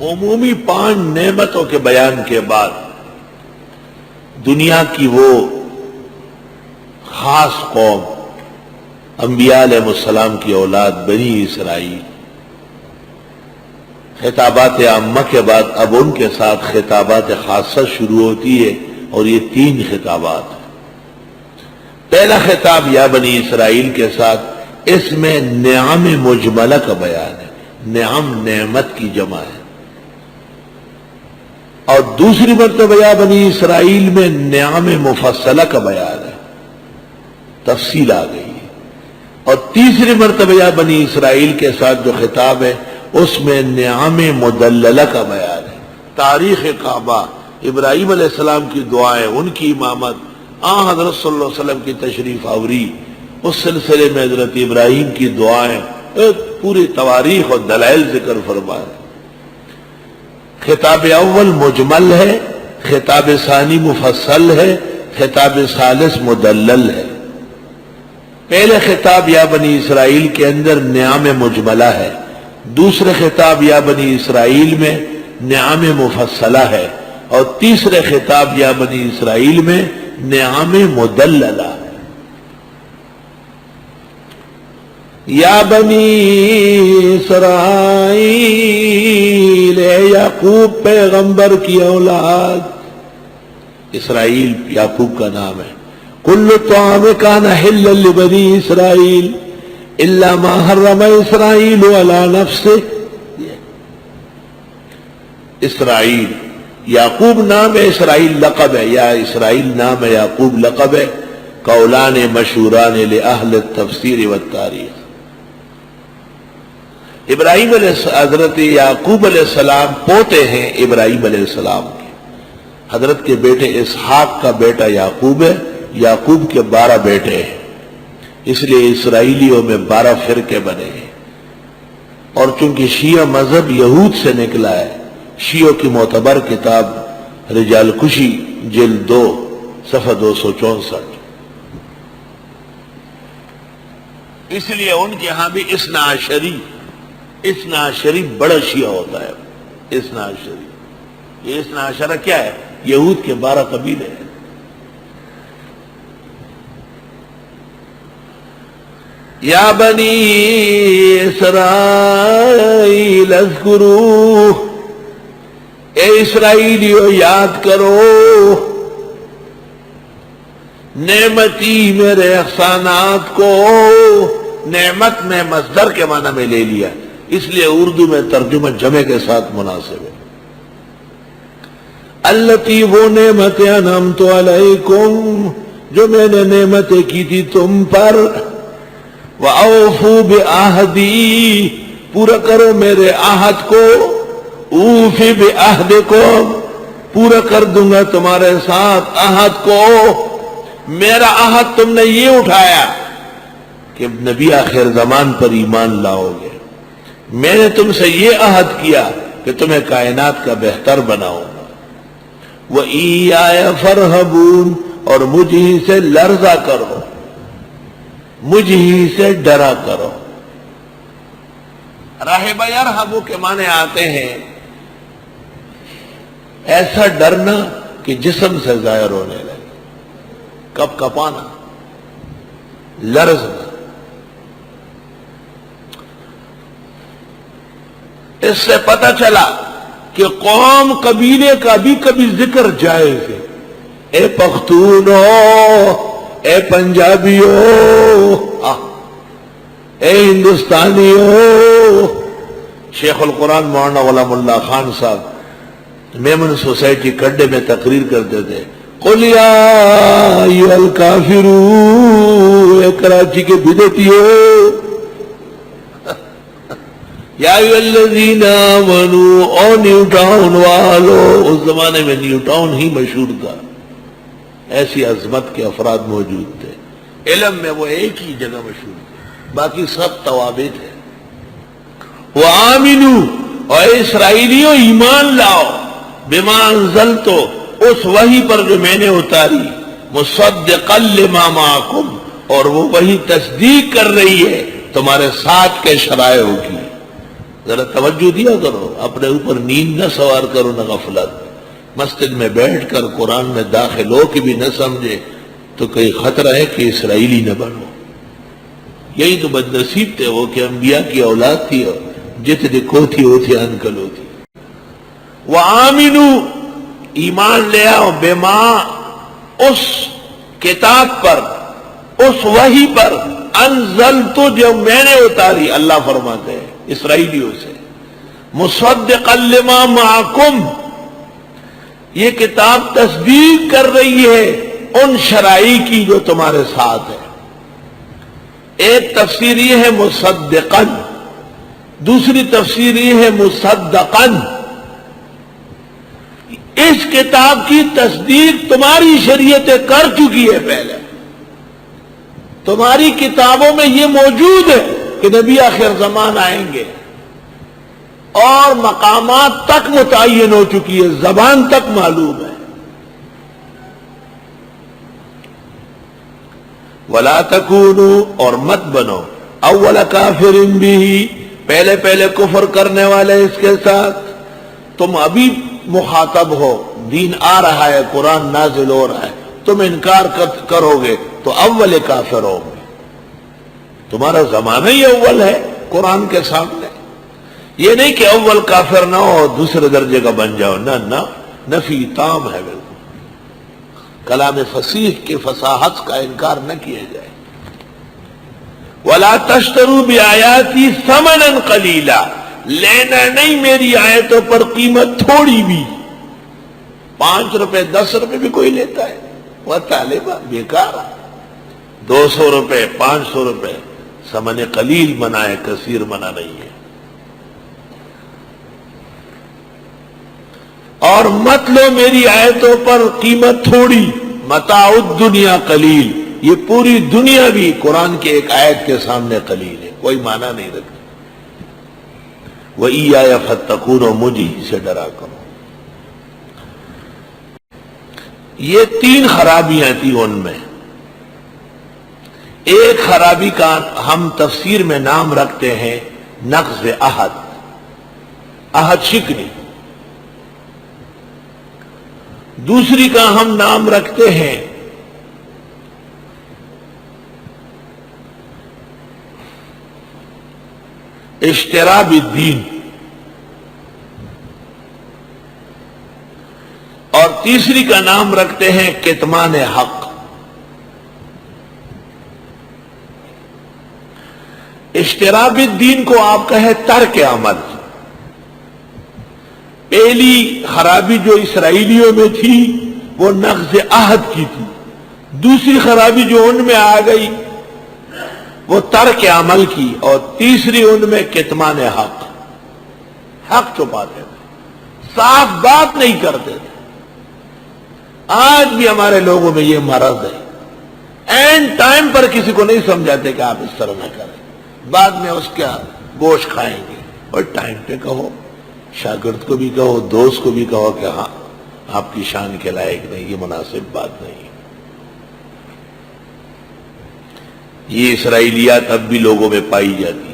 عمومی 5 نعمتوں کے بیان کے بعد دنیا کی وہ خاص قوم انبیاء علیہ السلام کی اولاد بنی اسرائیل، خطابات عامہ کے بعد اب ان کے ساتھ خطابات خاصہ شروع ہوتی ہے، اور یہ 3 خطابات ہیں۔ پہلا خطاب یا بنی اسرائیل کے ساتھ، اس میں نعم مجملہ کا بیان ہے، نعم نعمت کی جمع ہے، اور دوسری مرتبہ یا بنی اسرائیل میں نعم مفصلہ کا بیان ہے، تفصیل آ گئی ہے، اور تیسری مرتبہ یا بنی اسرائیل کے ساتھ جو خطاب ہے اس میں نعم مدللہ کا بیان ہے، تاریخ کعبہ، ابراہیم علیہ السلام کی دعائیں، ان کی امامت، حضرت صلی اللہ علیہ وسلم کی تشریف آوری، اس سلسلے میں حضرت ابراہیم کی دعائیں، پوری تواریخ اور دلائل ذکر فرمائے۔ خطاب اول مجمل ہے، خطاب ثانی مفصل ہے، خطاب ثالث مدلل ہے۔ پہلے خطاب یا بنی اسرائیل کے اندر نعم مجملہ ہے، دوسرے خطاب یا بنی اسرائیل میں نعم مفصلہ ہے، اور تیسرے خطاب یا بنی اسرائیل میں نعم مدللہ ہے۔ یا بنی اسرائیل، اے یعقوب پیغمبر کی اولاد، اسرائیل یعقوب کا نام ہے، کل طعام کان حلا لبنی اسرائیل الا ما حرم اسرائیل علی نفسہ۔ اسرائیل یعقوب نام ہے، اسرائیل لقب ہے، یا اسرائیل نام ہے، یعقوب لقب ہے، قولان مشہوران لأہل التفسیر والتاریخ۔ ابراہیم حضرت یعقوب علیہ السلام پوتے ہیں ابراہیم علیہ السلام کے، حضرت کے بیٹے اسحاق کا بیٹا یعقوب ہے، یعقوب کے 12 بیٹے ہیں، اس لیے اسرائیلیوں میں 12 فرقے بنے ہیں، اور چونکہ شیعہ مذہب یہود سے نکلا ہے، شیعوں کی معتبر کتاب رجال کشی جلد 2 صفحہ 264، اس لیے ان کے ہاں بھی اثنا عشری بڑا شیعہ ہوتا ہے۔ اثنا عشری، یہ اثنا عشرہ کیا ہے؟ یہود کے 12 قبیلے ہیں۔ یا بنی اسرائیل اذکروا، اے اسرائیلیو یاد کرو، نعمتی میرے احسانات کو، نعمت میں مصدر کے معنی میں لے لیا، اس لیے اردو میں ترجمہ جمع کے ساتھ مناسب ہے۔ التی، وہ نعمتیں، انعمت علیکم، جو میں نے نعمتیں کی تھی تم پر، وَأَوْفُوا بِعَهْدِي، پورا کرو میرے عہد کو، اوفی بعہدکم، پورا کر دوں گا تمہارے ساتھ عہد کو۔ میرا عہد تم نے یہ اٹھایا کہ نبی آخر زمان پر ایمان لاؤ گے، میں نے تم سے یہ عہد کیا کہ تمہیں کائنات کا بہتر بناؤں گا۔ وَإِيَّايَ فَارْهَبُونَ، اور مجھ ہی سے لرزا کرو، مجھ ہی سے ڈرا کرو۔ راہب یرہبو کے معنی آتے ہیں ایسا ڈرنا کہ جسم سے ظاہر ہونے لگے، کپ کپانا، لرزنا۔ اس سے پتہ چلا کہ قوم قبیلے کا بھی کبھی ذکر جائز ہے۔ اے پختونو، اے پنجابیو، اے ہندوستانیو۔ شیخ القرآن مولانا غلام اللہ خان صاحب میمن سوسائٹی کڈے میں تقریر کرتے تھے، قل یا ایھا الکافرون، اے کراچی کے بدعتیو، یا ایھا الذین آمنوا، او نیو ٹاؤن والو، اس زمانے میں نیو ٹاؤن ہی مشہور تھا، ایسی عظمت کے افراد موجود تھے، علم میں وہ ایک ہی جگہ مشہور تھے، باقی سب توابع تھے۔ وَآمِنُوا، اور اسرائیلیوں ایمان لاؤ، بِمَا أَنزَلْتُ، اس وحی پر جو میں نے اتاری، مُصَدِّقًا لِمَا مَعَكُمْ، اور وہ وحی تصدیق کر رہی ہے تمہارے ساتھ کے شرائع کی۔ ذرا توجہ دیا کرو، اپنے اوپر نیند نہ سوار کرو نہ غفلت. مسجد میں بیٹھ کر قرآن میں داخل ہو کے بھی نہ سمجھے تو کئی خطرہ ہے کہ اسرائیلی نہ بنو. یہی تو بد نصیب تھے وہ کہ انبیاء کی اولاد تھی اور جتنے کو تھی وہ تھی انکل ہوتی. وَآمِنُوا ایمان لے آؤ بما اس کتاب پر، اس وحی پر انزلت جو میں نے اتاری. اللہ فرماتے ہیں اسرائیلیوں سے مصدقا لما معکم، یہ کتاب تصدیق کر رہی ہے ان شرائع کی جو تمہارے ساتھ ہے. ایک تفسیر یہ ہے مصدقا، دوسری تفسیر یہ ہے مصدقا. اس کتاب کی تصدیق تمہاری شریعتیں کر چکی ہے پہلے. تمہاری کتابوں میں یہ موجود ہے کہ نبی آخر زمان آئیں گے اور مقامات تک متعین ہو چکی ہے، زبان تک معلوم ہے. وَلَا تَكُونُوا اور مت بنو اول کافر بھی، پہلے پہلے کفر کرنے والے اس کے ساتھ. تم ابھی مخاطب ہو، دین آ رہا ہے، قرآن نازل ہو رہا ہے، تم انکار کرو گے تو اول کافر ہو گے. تمہارا زمانہ ہی اول ہے قرآن کے سامنے. یہ نہیں کہ اول کافر نہ ہو دوسرے درجے کا بن جاؤ، نہ نہ، نفی تام ہے. بالکل کلام فصیح کی فصاحت کا انکار نہ کیا جائے. وَلَا تَشْتَرُوا بِآيَاتِي ثَمَنًا قَلِيلًا، لینا نہیں میری آیتوں پر قیمت تھوڑی بھی. 5 روپے 10 روپے بھی کوئی لیتا ہے وہ طالبہ بیکار. 200 روپے 500 روپے ثمن قلیل منع ہے، کثیر منع نہیں ہے. اور مت لو میری آیتوں پر قیمت تھوڑی، متاع الدنیا قلیل. یہ پوری دنیا بھی قرآن کے ایک آیت کے سامنے قلیل ہے، کوئی معنی نہیں رکھتی. وَإِيَّايَ فَاتَّقُونَ، مجھے سے ڈرا کرو. یہ 3 خرابیاں تھیں ان میں. ایک خرابی کا ہم تفسیر میں نام رکھتے ہیں نقض عہد، عہد شکنی. دوسری کا ہم نام رکھتے ہیں اشتراب الدین، اور تیسری کا نام رکھتے ہیں کتمان حق. اشتراب الدین کو آپ کہیں ترک عمل. پہلی خرابی جو اسرائیلیوں میں تھی وہ نقض عہد کی تھی. دوسری خرابی جو ان میں آ گئی وہ ترک عمل کی، اور تیسری ان میں کتمان حق، حق چھپاتے تھے، صاف بات نہیں کرتے تھے. آج بھی ہمارے لوگوں میں یہ مرض ہے، اینڈ ٹائم پر کسی کو نہیں سمجھاتے کہ آپ اس طرح نہ کریں، بعد میں اس کا گوشت کھائیں گے. اور ٹائم پہ کہو، شاگرد کو بھی کہو، دوست کو بھی کہو کہ ہاں آپ کی شان کے لائق نہیں، یہ مناسب بات نہیں. یہ اسرائیلیات اب بھی لوگوں میں پائی جاتی ہیں.